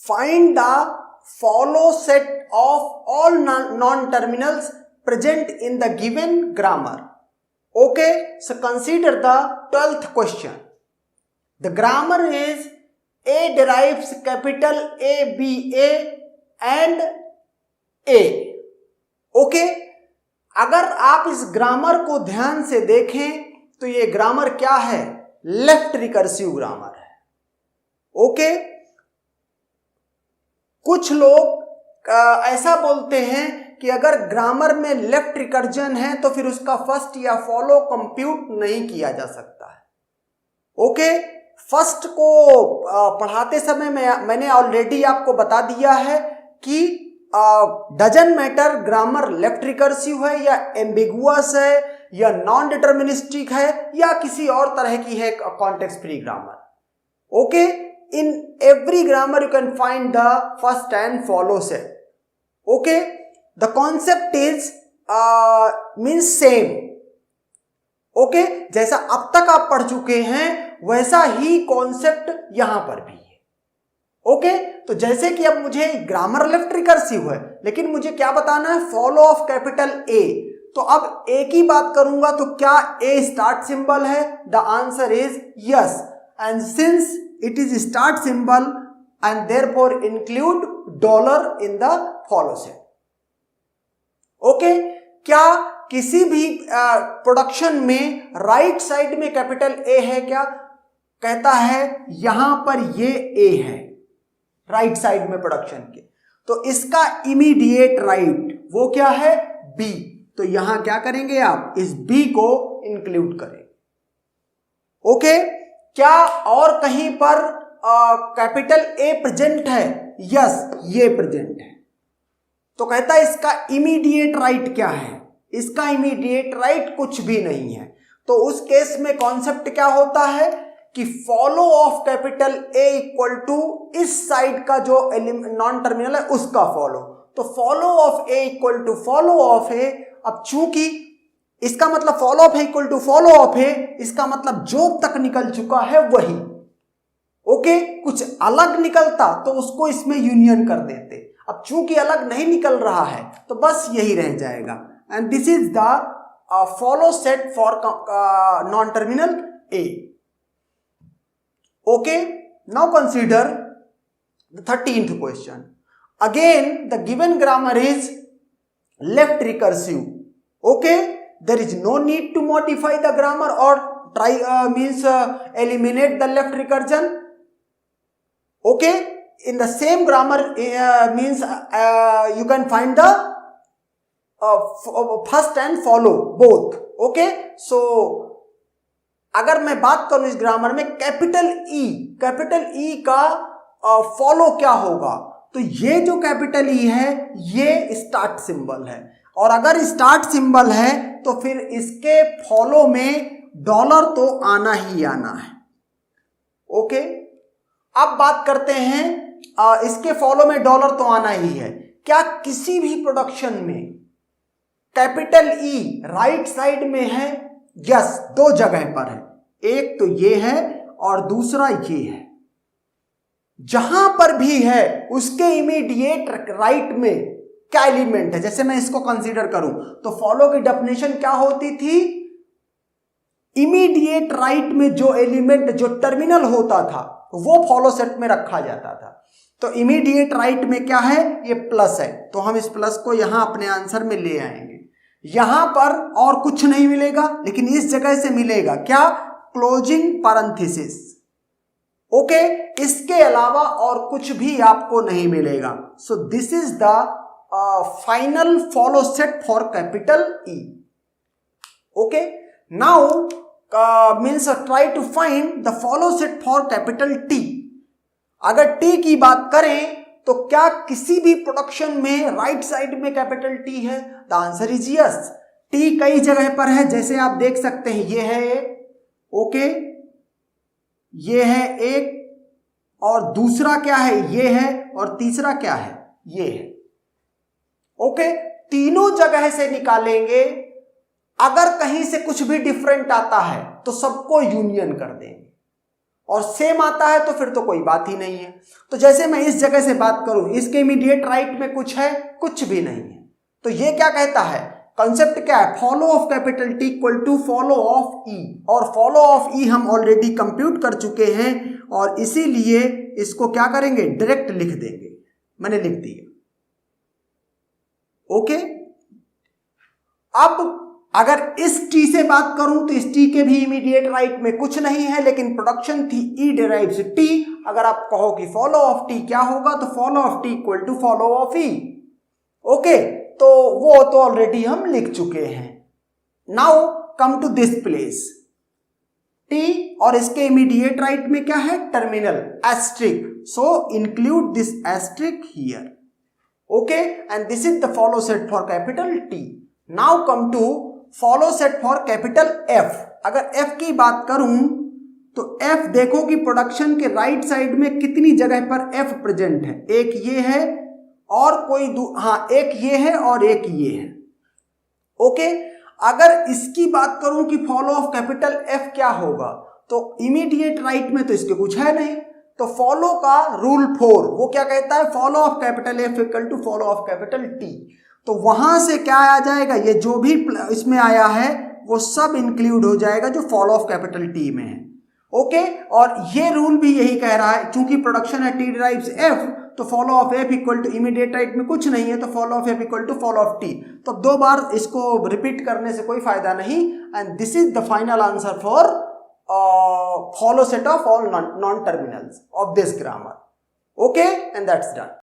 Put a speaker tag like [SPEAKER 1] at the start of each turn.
[SPEAKER 1] find the follow set of all non-terminals present in the given grammar. Okay, so consider the 12th question. The grammar is A derives capital A, B, A and A. Okay, अगर आप इस grammar को ध्यान से देखें तो ये grammar क्या है? लेफ्ट रिकर्सिव ग्रामर है. ओके, कुछ लोग ऐसा बोलते हैं कि अगर ग्रामर में लेफ्ट रिकर्जन है तो फिर उसका फर्स्ट या फॉलो कंप्यूट नहीं किया जा सकता है. ओके, फर्स्ट को पढ़ाते समय मैंने ऑलरेडी आपको बता दिया है कि doesn't matter grammar left recursive है या एम्बिगुअस है या नॉन डिटर्मिनिस्टिक है या किसी और तरह की है context free grammar. Okay, in every grammar you can find the first and follow set. Okay, the concept is means same. Okay, जैसा अब तक आप पढ़ चुके हैं वैसा ही कॉन्सेप्ट यहां पर भी है. ओके, तो जैसे कि अब मुझे ग्रामर लेफ्ट रिकर्सिव है लेकिन मुझे क्या बताना है? फॉलो ऑफ कैपिटल ए. तो अब ए की बात करूंगा तो क्या ए स्टार्ट सिंबल है? The answer is yes. And since it is start symbol and therefore include dollar in the follow set. Okay, क्या किसी भी प्रोडक्शन में राइट साइड में कैपिटल ए है क्या? कहता है यहां पर ये ए है राइट साइड में प्रोडक्शन के, तो इसका इमीडिएट राइट वो क्या है? बी. तो यहां क्या करेंगे आप? इस बी को इंक्लूड करें. ओके, क्या और कहीं पर कैपिटल ए प्रेजेंट है? यस, ये प्रेजेंट है. तो कहता है इसका इमीडिएट राइट क्या है? इसका इमीडिएट राइट कुछ भी नहीं है. तो उस केस में कॉन्सेप्ट क्या होता है कि follow of capital A equal to इस साइड का जो नॉन टर्मिनल है उसका फॉलो. तो follow of A equal to follow of A. अब चूंकि इसका मतलब फॉलो ऑफ है इक्वल टू फॉलो ऑफ है, इसका मतलब जो तक निकल चुका है वही. ओके, कुछ अलग निकलता तो उसको इसमें यूनियन कर देते. अब चूंकि अलग नहीं निकल रहा है तो बस यही रह जाएगा. And this is the follow set for non terminal A. Okay, now consider the 13th question. Again the given grammar is left recursive. Okay, there is no need to modify the grammar or try eliminate the left recursion. Okay, in the same grammar means you can find the first and follow both. Okay, so अगर मैं बात करूं इस grammar में capital E का follow क्या होगा? तो ये जो कैपिटल ई है ये स्टार्ट सिंबल है, और अगर स्टार्ट सिंबल है तो फिर इसके फॉलो में डॉलर तो आना ही आना है. ओके, अब बात करते हैं इसके फॉलो में डॉलर तो आना ही है. क्या किसी भी प्रोडक्शन में कैपिटल ई राइट साइड में है? यस, दो जगह पर है. एक तो ये है और दूसरा ये है. जहां पर भी है उसके इमीडिएट राइट में क्या एलिमेंट है? जैसे मैं इसको कंसीडर करूं तो फॉलो की डेफिनेशन क्या होती थी? इमीडिएट राइट में जो एलिमेंट जो टर्मिनल होता था वो फॉलो सेट में रखा जाता था. तो इमीडिएट राइट में क्या है? ये प्लस है, तो हम इस प्लस को यहां अपने आंसर में ले आएंगे. यहां पर और कुछ नहीं मिलेगा लेकिन इस जगह से मिलेगा क्या? Closing parenthesis. ओके, इसके अलावा और कुछ भी आपको नहीं मिलेगा. So this is the final follow set for capital E. Okay, now means try to find the follow set for capital T. अगर T की बात करें तो क्या किसी भी प्रोडक्शन में राइट साइड में कैपिटल T है? The answer is yes. T कई जगह पर है, जैसे आप देख सकते हैं ये है एक, ओके, ये है एक, और दूसरा क्या है? ये है, और तीसरा क्या है? ये है. ओके, तीनों जगह से निकालेंगे. अगर कहीं से कुछ भी डिफरेंट आता है तो सबको यूनियन कर देंगे. और सेम आता है तो फिर तो कोई बात ही नहीं है। तो जैसे मैं इस जगह से बात करूं, इसके इमीडिएट राइट में कुछ है? कुछ भी नहीं है। तो ये क्या कहता है, कंसेप्ट क्या है, follow of capital T equal to follow of E, और फॉलो ऑफ ई हम ऑलरेडी कंप्यूट कर चुके हैं और इसीलिए इसको क्या करेंगे, डायरेक्ट लिख देंगे। मैंने लिख दिया। ओके, अब अगर इस टी से बात करूं तो इस टी के भी इमीडिएट राइट में कुछ नहीं है, लेकिन प्रोडक्शन थी ई डिराइव्स टी। अगर आप कहो कि फॉलो ऑफ टी क्या होगा, तो follow of T equal to follow of E. Okay, तो वो तो ऑलरेडी हम लिख चुके हैं। Now come to this place, T और इसके इमीडिएट राइट में क्या है, terminal asterisk, so include this asterisk here. Okay, and this is the follow set for capital T. Now come to follow set for capital F. अगर F की बात करूं तो एफ देखो कि प्रोडक्शन के राइट साइड में कितनी जगह पर एफ प्रेजेंट है, एक ये है और कोई एक ये है और एक ये है। ओके, अगर इसकी बात करूं कि फॉलो ऑफ कैपिटल एफ क्या होगा, तो इमीडिएट राइट में तो इसके कुछ है नहीं, तो फॉलो का रूल 4 वो क्या कहता है, follow of capital F equal to follow of capital T. तो वहां से क्या आ जाएगा, ये जो भी इसमें आया है वो सब इंक्लूड हो जाएगा जो फॉलो ऑफ कैपिटल टी में है। ओके, और ये रूल भी यही कह रहा है, चूंकि प्रोडक्शन है टी डिराइव्स एफ, तो follow of F equal to immediate right में कुछ नहीं है, तो follow of F equal to follow of T. तो 2 बार इसको रिपीट करने से कोई फायदा नहीं। And this is the final answer for follow set of all non-terminals of this grammar. Okay, and that's done.